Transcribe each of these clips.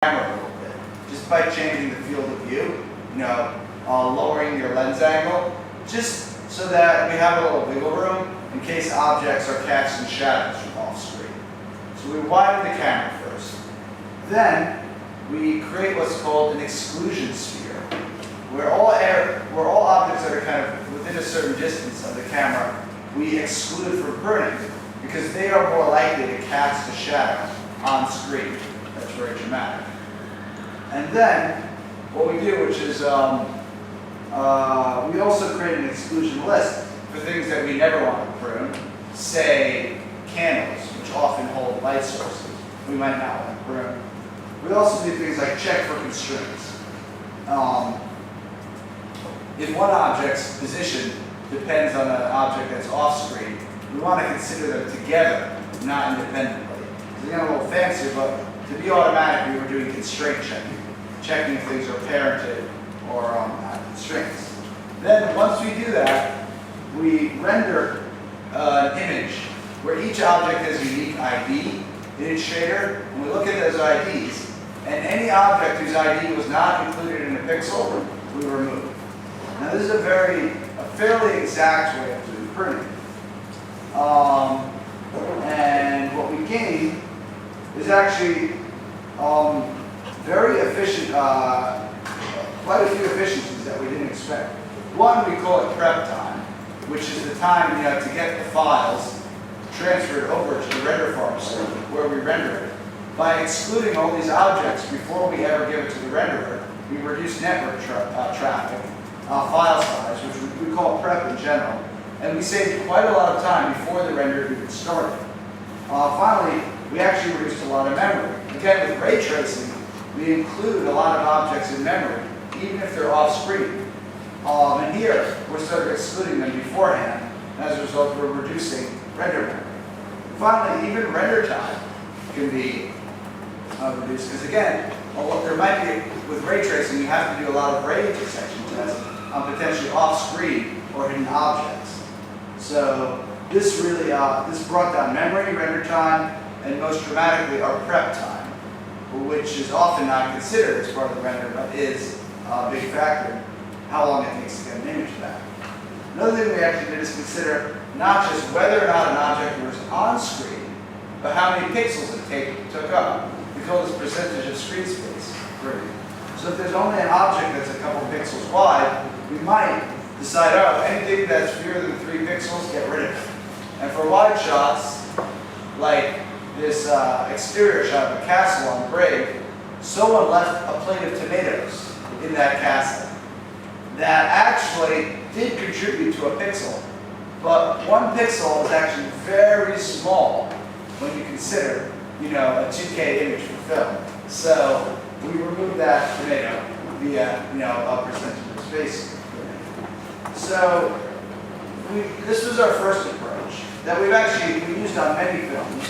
camera a little bit, just by changing the field of view, lowering your lens angle, just so that we have a little wiggle room in case objects are casting shadows from off screen. So we widen the camera first. Then we create what's called an exclusion sphere, where all objects that are kind of within a certain distance of the camera, we exclude from burning, because they are more likely to cast a shadow on screen. That's very dramatic. And then what we do, which is we also create an exclusion list for things that we never want to prune, say candles, which often hold light sources. We might not want to prune. We also do things like check for constraints. If one object's position depends on an object that's off screen, we want to consider them together, not independently. It's a little fancier, but to be automatic, we were doing constraint checking if things are parented or have constraints. Then once we do that, we render an image where each object has a unique ID in its shader, and we look at those IDs, and any object whose ID was not included in a pixel, we remove. Now this is a fairly exact way of doing pruning. And what we gain is actually very efficient, quite a few efficiencies that we didn't expect. One, we call it prep time, which is the time to get the files transferred over to the render farm server where we render it. By excluding all these objects before we ever give it to the renderer, we reduce network traffic, file size, which we call prep in general, and we save quite a lot of time before the render even started. Finally, we actually reduced a lot of memory. Again, with ray tracing, we include a lot of objects in memory, even if they're off screen. And here, we're sort of excluding them beforehand, and as a result, we're reducing render memory. Finally, even render time can be reduced, because again, there might be, with ray tracing, you have to do a lot of ray intersection tests on potentially off-screen or hidden objects. So this really, this brought down memory, render time, and most dramatically, our prep time, which is often not considered as part of the render, but is a big factor in how long it takes to get an image back. Another thing we actually did is consider not just whether or not an object was on screen, but how many pixels it took up. We call this percentage of screen space. So if there's only an object that's a couple pixels wide, we might decide, anything that's fewer than 3 pixels, get rid of it. And for wide shots, like this exterior shot of a castle on Brave, someone left a plate of tomatoes in that castle that actually did contribute to a pixel. But 1 pixel is actually very small when you consider, a 2K image for film. So we removed that tomato via, a percentage of space. So this was our first approach that we used on many films.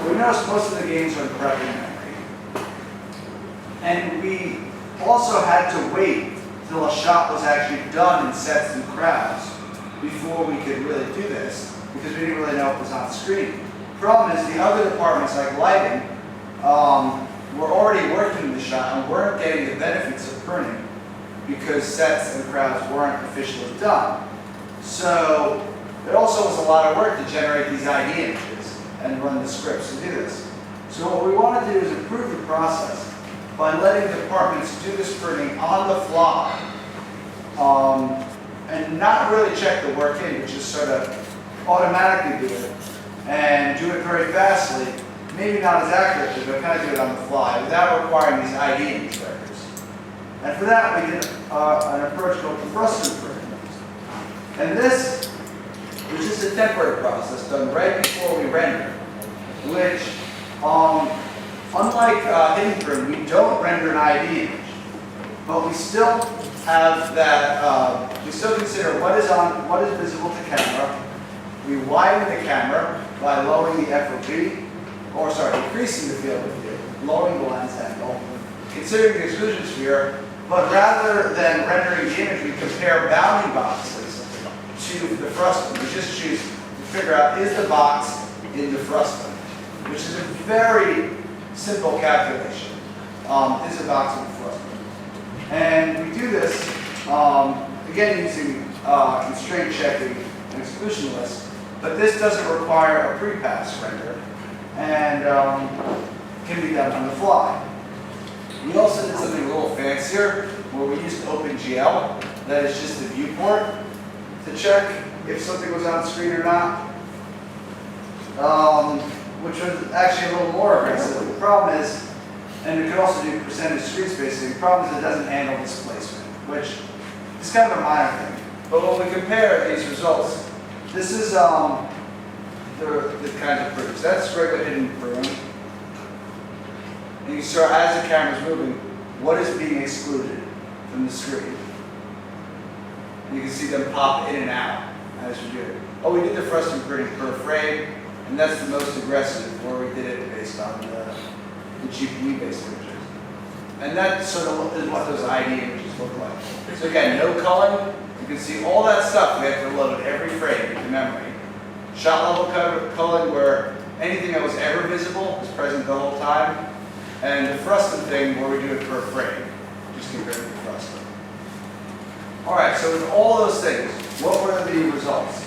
We noticed most of the gains are in prepping memory. And we also had to wait till a shot was actually done in sets and crowds before we could really do this, because we didn't really know what was on screen. The problem is the other departments like lighting were already working the shot and weren't getting the benefits of pruning because sets and crowds weren't officially done. So it also was a lot of work to generate these ID images and run the scripts to do this. So what we want to do is improve the process by letting departments do this pruning on the fly and not really check the work in, but just sort of automatically do it and do it very fastly, maybe not as accurately, but kind of do it on the fly without requiring these ID image records. And for that, we did an approach called frustum pruning. And this was just a temporary process done right before we render, which, unlike hidden prune, we don't render an ID image, but we still have that. We still consider what is visible to camera. We widen the camera by lowering the FOV, increasing the field of view, lowering the lens angle, considering the exclusion sphere. But rather than rendering the image, we compare bounding boxes to the frustum. We just choose to figure out, is the box in the frustum, which is a very simple calculation. is a box of frustum. And we do this, again, using constraint checking and exclusion lists, but this doesn't require a pre-pass render, and can be done on the fly. We also did something a little fancier, where we used OpenGL, that is just a viewport, to check if something was on screen or not, which was actually a little more aggressive. The problem is, and it can also do percentage screen spacing, the problem is it doesn't handle displacement, which is kind of a minor thing. But when we compare these results, this is the kinds of proofs. That's regular hidden pruning. And you start, as the camera's moving, what is being excluded from the screen. You can see them pop in and out as you do it. Oh, we did the frustum printing per frame, and that's the most aggressive, where we did it based on the GPU-based images. And that sort of is what those ID images look like. So again, no culling. You can see all that stuff we have to load every frame into memory. Shot level culling, where anything that was ever visible is present the whole time. And the frustum thing, where we do it per frame, just compared to the frustum. All right, so with all those things, what were the results?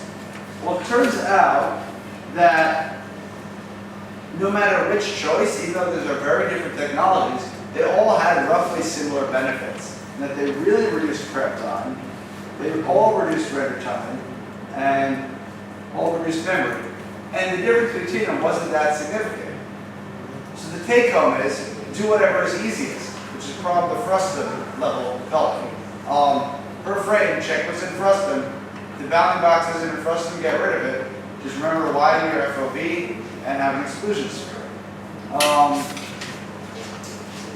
Well, it turns out that no matter which choice, even though these are very different technologies, they all had roughly similar benefits. And that they really reduced prep time, they all reduced render time, and all reduced memory. And the difference between them wasn't that significant. So the take home is, do whatever is easiest, which is probably the frustum level culling. Per frame, check what's in frustum. If the bounding box isn't in frustum, get rid of it. Just remember to widen your FOV and have an exclusion sphere.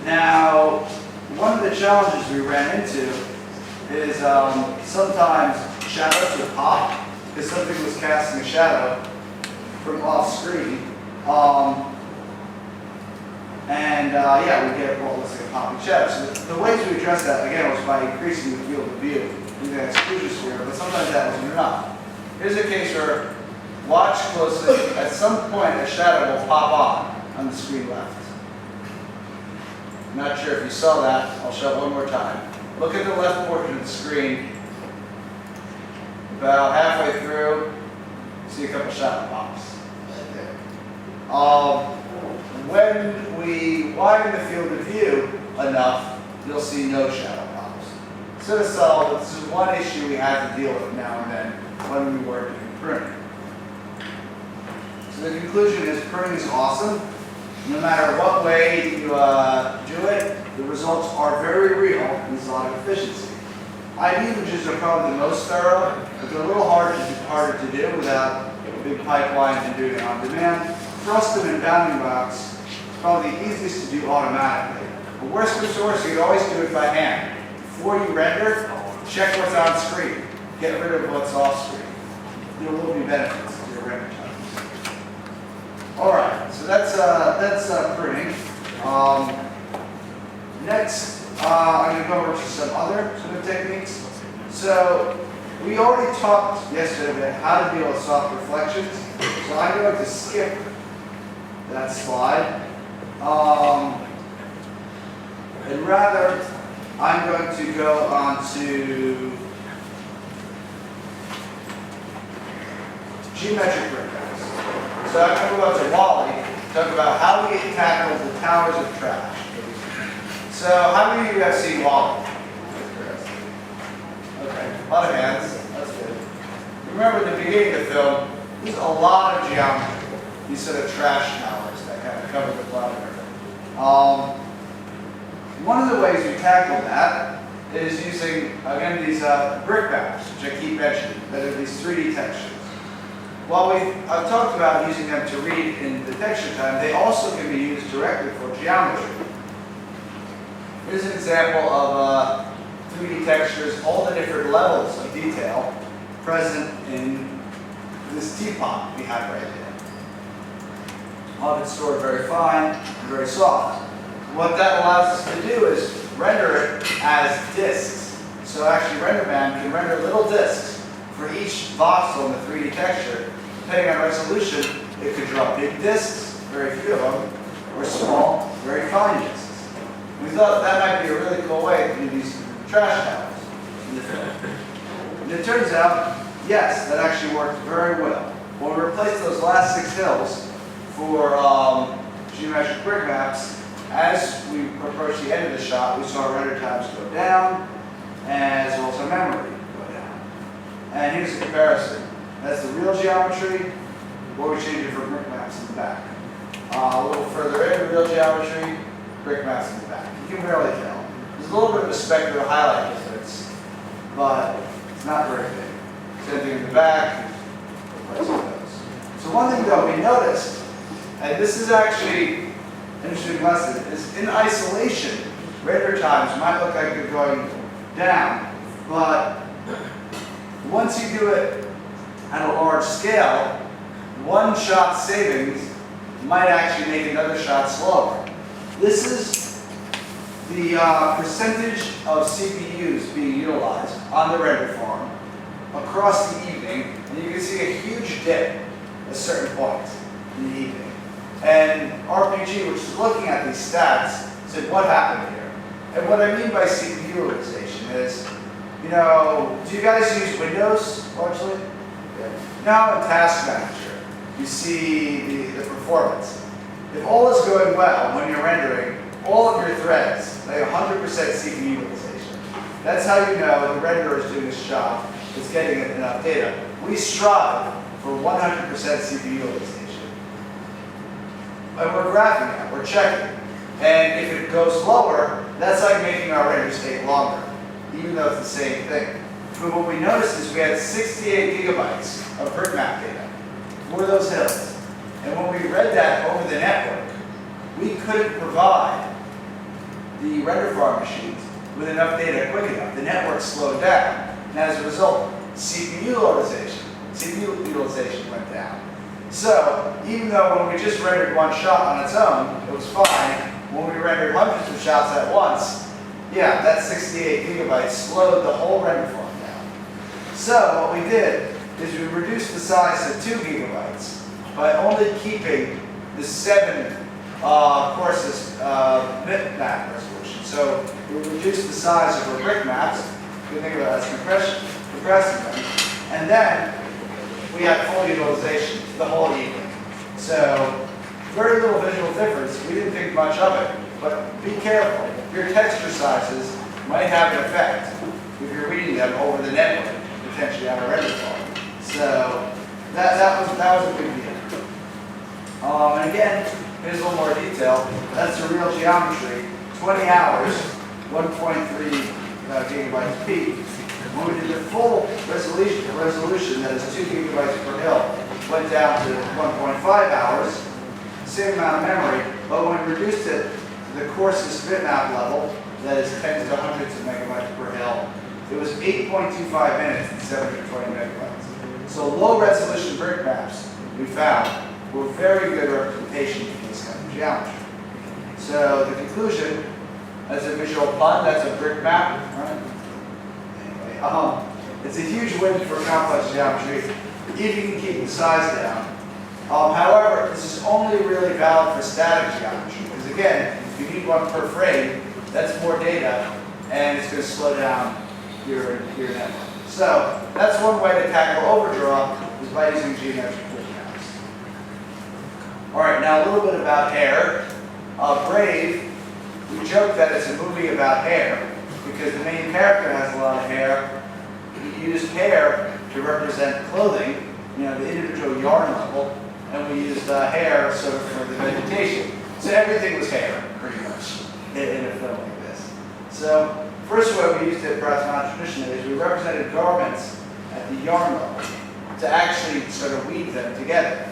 Now, one of the challenges we ran into is sometimes shadows would pop because something was casting a shadow from off screen. Yeah, we get what looks like a popping shadow. So the ways we address that, again, was by increasing the field of view using an exclusion sphere, but sometimes that wasn't enough. Here's a case where, watch closely, at some point a shadow will pop on the screen left. I'm not sure if you saw that, I'll show it one more time. Look at the left portion of the screen. About halfway through, see a couple shadow pops right there. When we widen the field of view enough, you'll see no shadow pops. So to solve, this is one issue we have to deal with now and then when we work in pruning. So the conclusion is pruning is awesome. No matter what way you do it, the results are very real and there's a lot of efficiency. ID images are probably the most thorough, but they're a little harder to do without big pipelines and doing it on demand. Frustum and bounding box is probably the easiest to do automatically. But worst comes to worst, you can always do it by hand. Before you render, check what's on screen. Get rid of what's off screen. There will be benefits to your render time. All right, so that's pruning. Next, I'm going to go over to some other sort of techniques. So we already talked yesterday about how to deal with soft reflections. So I'm going to skip that slide. And rather, I'm going to go on to geometric breakdowns. So I'm going to go on to Wally, talk about how we tackle the towers of trash. So how many of you have seen Wally? Okay, a lot of hands. That's good. Remember at the beginning of the film, there's a lot of geometry. These sort of trash towers that kind of cover the planet Earth. One of the ways we tackle that is using, again, these brick maps, which I keep mentioning, that are these 3D textures. While I've talked about using them to read in the texture time, they also can be used directly for geometry. Here's an example of 3D textures, all the different levels of detail present in this teapot we have right here. All of it's stored very fine and very soft. What that allows us to do is render it as disks. So actually RenderMan can render little disks for each voxel in the 3D texture. Depending on resolution, it could draw big disks, very few of them, or small, very fine disks. We thought that might be a really cool way to do these trash towers in the film. And it turns out, yes, that actually worked very well. When we replaced those last 6 hills for geometric brick maps, as we approached the end of the shot, we saw render times go down, as well as our memory go down. And here's the comparison. That's the real geometry, or we changed it for brick maps in the back. A little further in, real geometry, brick maps in the back. You can barely tell. There's a little bit of a specular highlight difference, but it's not very big. Same thing in the back, replacing those. So one thing though we noticed, and this is actually an interesting lesson, is in isolation, render times might look like they're going down, but once you do it at a large scale, one shot savings might actually make another shot slower. This is the percentage of CPUs being utilized on the render farm across the evening, and you can see a huge dip at certain points in the evening. And RPG, which is looking at these stats, said, what happened here? And what I mean by CPU utilization is, you know, do you guys use Windows largely? Yeah. Now in Task Manager, you see the performance. If all is going well when you're rendering, all of your threads, they have 100% CPU utilization. That's how you know the renderer is doing its job, it's getting enough data. We strive for 100% CPU utilization. And we're graphing that, we're checking. And if it goes lower, that's like making our renders take longer, even though it's the same thing. But what we noticed is we had 68 gigabytes of brick map data for those hills. And when we read that over the network, we couldn't provide the render farm machines with enough data quick enough. The network slowed down. And as a result, CPU utilization went down. So even though when we just rendered one shot on its own, it was fine, when we rendered hundreds of shots at once, yeah, that 68 gigabytes slowed the whole render farm down. So what we did is we reduced the size to 2 gigabytes by only keeping the 7 courses bitmap resolution. So we reduced the size of our brick maps, you can think about it as compressing them, and then we had full utilization the whole evening. So very little visual difference. We didn't think much of it, but be careful. Your texture sizes might have an effect if you're reading them over the network, potentially on a render farm. So that was a big deal. And again, here's a little more detail. That's the real geometry. 20 hours, 1.3 gigabytes peak. When we did the full resolution, that is 2 gigabytes per hill, went down to 1.5 hours, same amount of memory, but when we reduced it to the coarsest bitmap level, that is tens to hundreds of megabytes per hill, it was 8.25 minutes and 720 megabytes. So low resolution brick maps, we found, were very good representations of this kind of geometry. So the conclusion, as a visual pun, that's a brick map, right? Anyway, it's a huge win for complex geometry if you can keep the size down. However, this is only really valid for static geometry, because again, if you need one per frame, that's more data, and it's going to slow down your network. So that's one way to tackle overdraw, is by using geometric brick maps. All right, now a little bit about hair. Brave, we joke that it's a movie about hair, because the main character has a lot of hair. We used hair to represent clothing, you know, the individual yarn level, and we used hair sort of for the vegetation. So everything was hair, pretty much, in a film like this. So first way we used it, perhaps not traditionally, is we represented garments at the yarn level to actually sort of weave them together.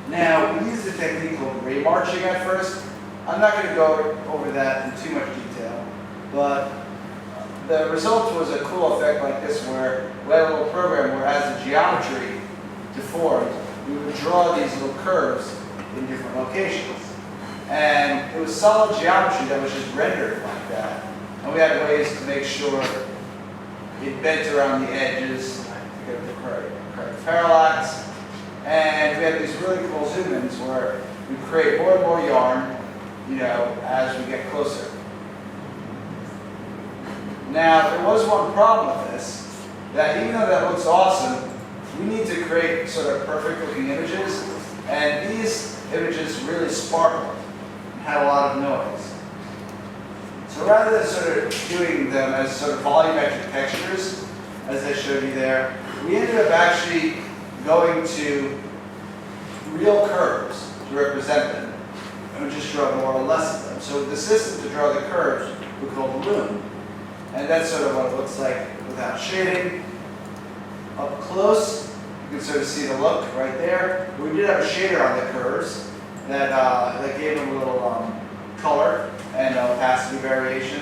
Now, we used a technique called ray marching at first. I'm not going to go over that in too much detail, but the result was a cool effect like this, where we had a little program where as the geometry deformed, we would draw these little curves in different locations. And it was solid geometry that was just rendered like that. And we had ways to make sure it bent around the edges to get the correct parallax. And we had these really cool zoom-ins where we create more and more yarn, as we get closer. Now, there was one problem with this, that even though that looks awesome, we need to create sort of perfect looking images, and these images really sparkled and had a lot of noise. So rather than sort of doing them as sort of volumetric textures, as I showed you there, we ended up actually going to real curves to represent them, and we just draw more or less of them. So the system to draw the curves we call the loom, and that's sort of what it looks like without shading. Up close, you can sort of see the look right there. We did have a shader on the curves that gave them a little color and opacity variation.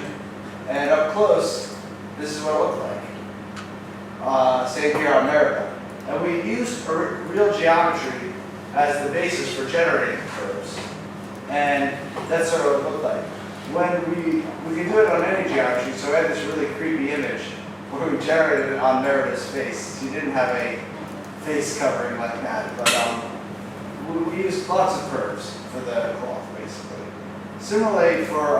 And up close, this is what it looked like. Same here on Meribel. And we used real geometry as the basis for generating curves. And that's sort of what it looked like. When we can do it on any geometry, so I had this really creepy image where we generated it on Merida's face. He didn't have a face covering like that, but we used lots of curves for the cloth, basically. Similarly, for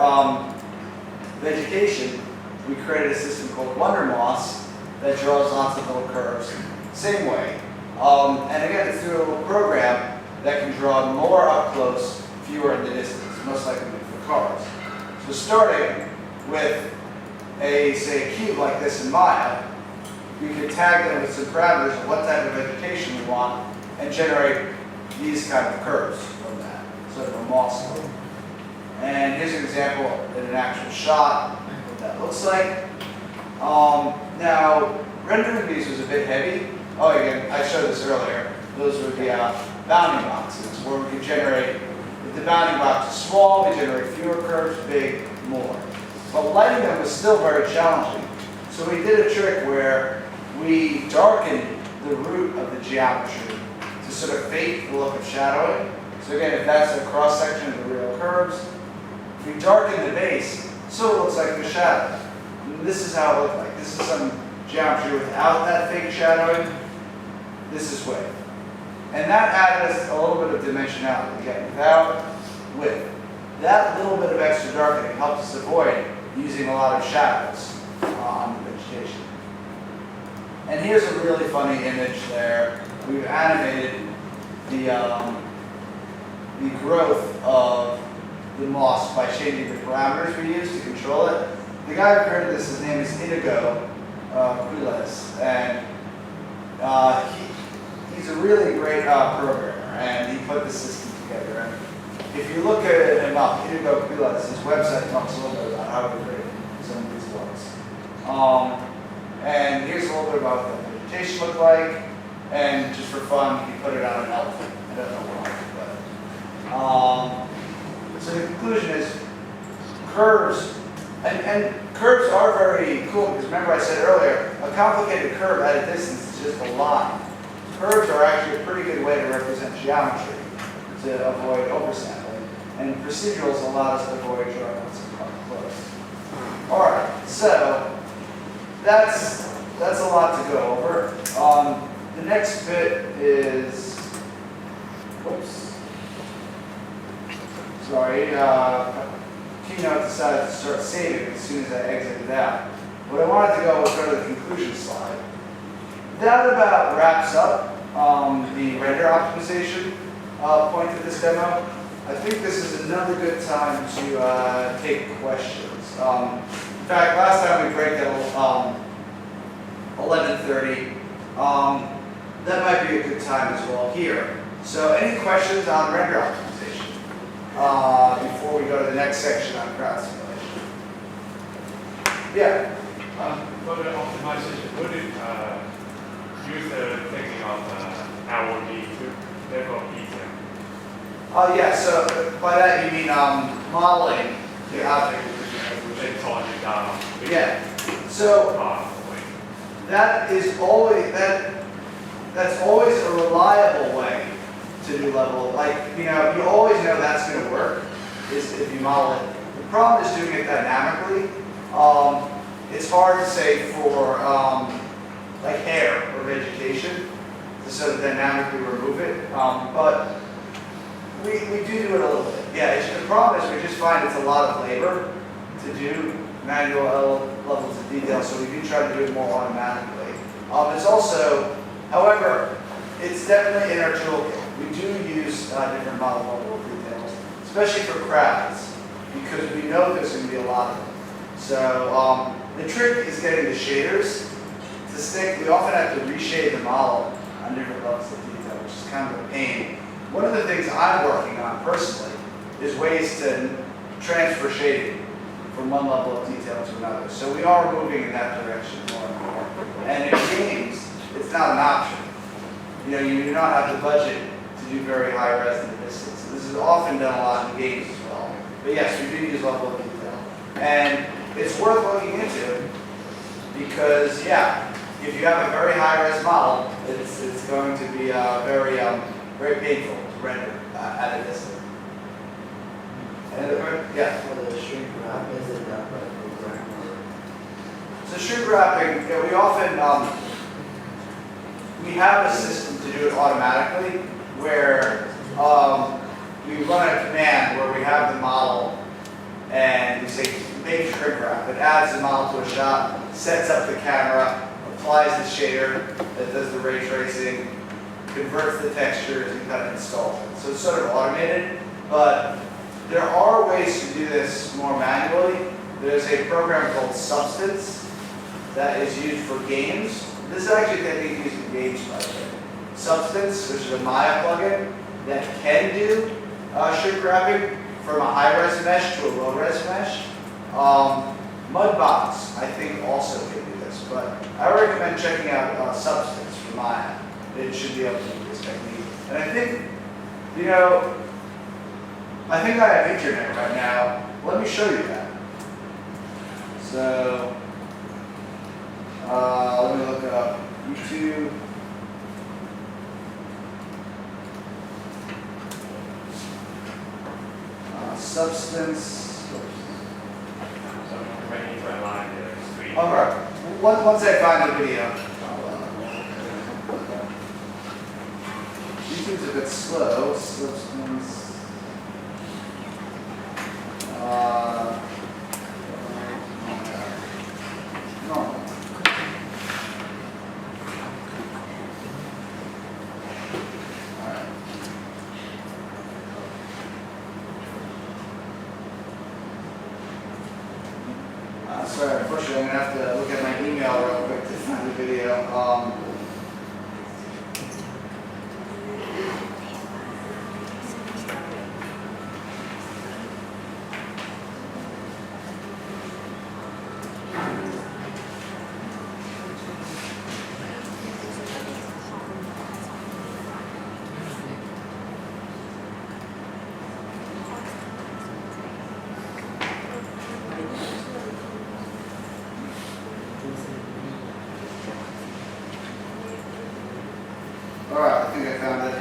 vegetation, we created a system called Wonder Moss that draws lots of little curves. Same way. And again, it's through a little program that can draw more up close, fewer in the distance, most likely for cars. So starting with say a cube like this in Maya, we could tag them with some parameters of what type of vegetation we want and generate these kind of curves from that, sort of a moss look. And here's an example in an actual shot, what that looks like. Now, rendering these was a bit heavy. Oh, again, I showed this earlier. Those were the bounding boxes, where we could generate, if the bounding box is small, we generate fewer curves, big, more. But lighting them was still very challenging. So we did a trick where we darkened the root of the geometry to sort of fake the look of shadowing. So again, if that's a cross-section of the real curves, we darken the base so it looks like the shadow. And this is how it looked like. This is some geometry without that fake shadowing. This is width. And that added us a little bit of dimensionality, again, without width. That little bit of extra darkening helped us avoid using a lot of shadows on the vegetation. And here's a really funny image there. We've animated the growth of the moss by changing the parameters we use to control it. The guy who created this, his name is Inigo Quiles, and he's a really great programmer, and he put the system together. And if you look at him up, Inigo Quiles, his website talks a little bit about how he created some of these looks. And here's a little bit about what the vegetation looked like, and just for fun, he put it on an elephant. I don't know why, but so the conclusion is curves, and curves are very cool, because remember I said earlier, a complicated curve at a distance is just a line. Curves are actually a pretty good way to represent geometry to avoid oversampling, and procedurals allow us to avoid drawing lots of close. All right, so that's a lot to go over. The next bit is, whoops, sorry, Keynote decided to start saving as soon as I exited out. What I wanted to go to the conclusion slide. That about wraps up the render optimization point of this demo. I think this is another good time to take questions. In fact, last time we break at 11:30. That might be a good time as well here. So any questions on render optimization before we go to the next section on crowd simulation? Yeah? For the optimization, would it use the technique of LOD to level detail? Yeah, so by that you mean modeling the object. Which they tone it down. Yeah. So that is always that's always a reliable way to do level. Like, you always know that's going to work is if you model it. The problem is doing it dynamically. It's hard to say for like hair or vegetation to sort of dynamically remove it. But We do it a little bit. Yeah, the problem is we just find it's a lot of labor to do manual levels of detail, so we do try to do it more automatically. It's also, however, it's definitely in our toolkit. We do use different model level details, especially for crowds, because we know there's going to be a lot of them. So the trick is getting the shaders to stick. We often have to reshade the model on different levels of detail, which is kind of a pain. One of the things I'm working on personally is ways to transfer shading from one level of detail to another. So we are moving in that direction more and more. And in games, it's not an option. You know, you do not have the budget to do very high res in the distance. This is often done a lot in games as well. But yes, we do use level of detail. And it's worth looking into because, yeah, if you have a very high res model, it's going to be very painful to render at a distance. And yeah. For the shrink wrap, is it done by program or? So shrink wrapping, yeah, we often we have a system to do it automatically where we run a command where we have the model and we say make shrink wrap. It adds the model to a shot, sets up the camera, applies the shader that does the ray tracing, converts the textures, and kind of installs it. So it's sort of automated, but there are ways to do this more manually. There's a program called Substance that is used for games. This is actually a technique used in games, by the way. Substance, which is a Maya plugin that can do shrink wrapping from a high-res mesh to a low-res mesh. Mudbox, I think, also can do this, but I recommend checking out Substance from Maya. It should be able to do this technique. And I think, you know, I think I have internet right now. Let me show you that. So, let me look up YouTube. Substance. So when you put a line there, screen. All right. Once I find the video. YouTube's a bit slow. Substance. No. Sorry, unfortunately, I'm going to have to look at my email real quick to find the video. All right, I think I found it.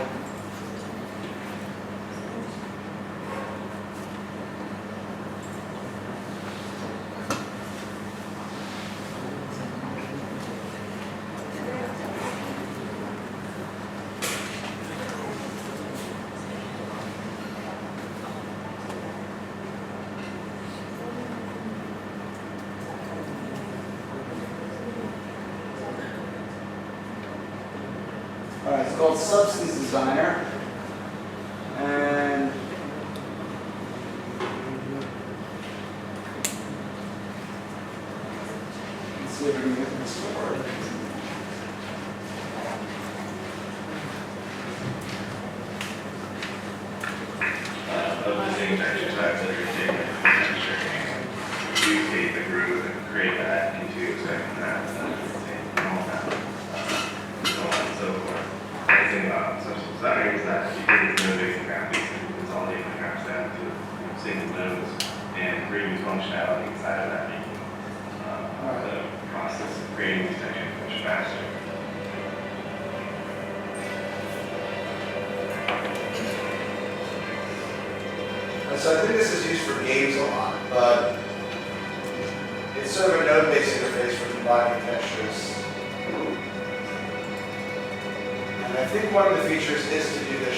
All right, it's called Substance Designer, and let's see if we can get this to work. Of the same exercise that you're taking, you take the groove and create that into second half, and then normal half, so on and so forth. The thing about social design is that you can do basic math, you can consolidate the graphs down to single nodes and bring functionality inside of that, making the process of creating these sections much faster. So I think this is used for games a lot, but it's sort of a node-based interface for combining textures. And I think one of the features is to do the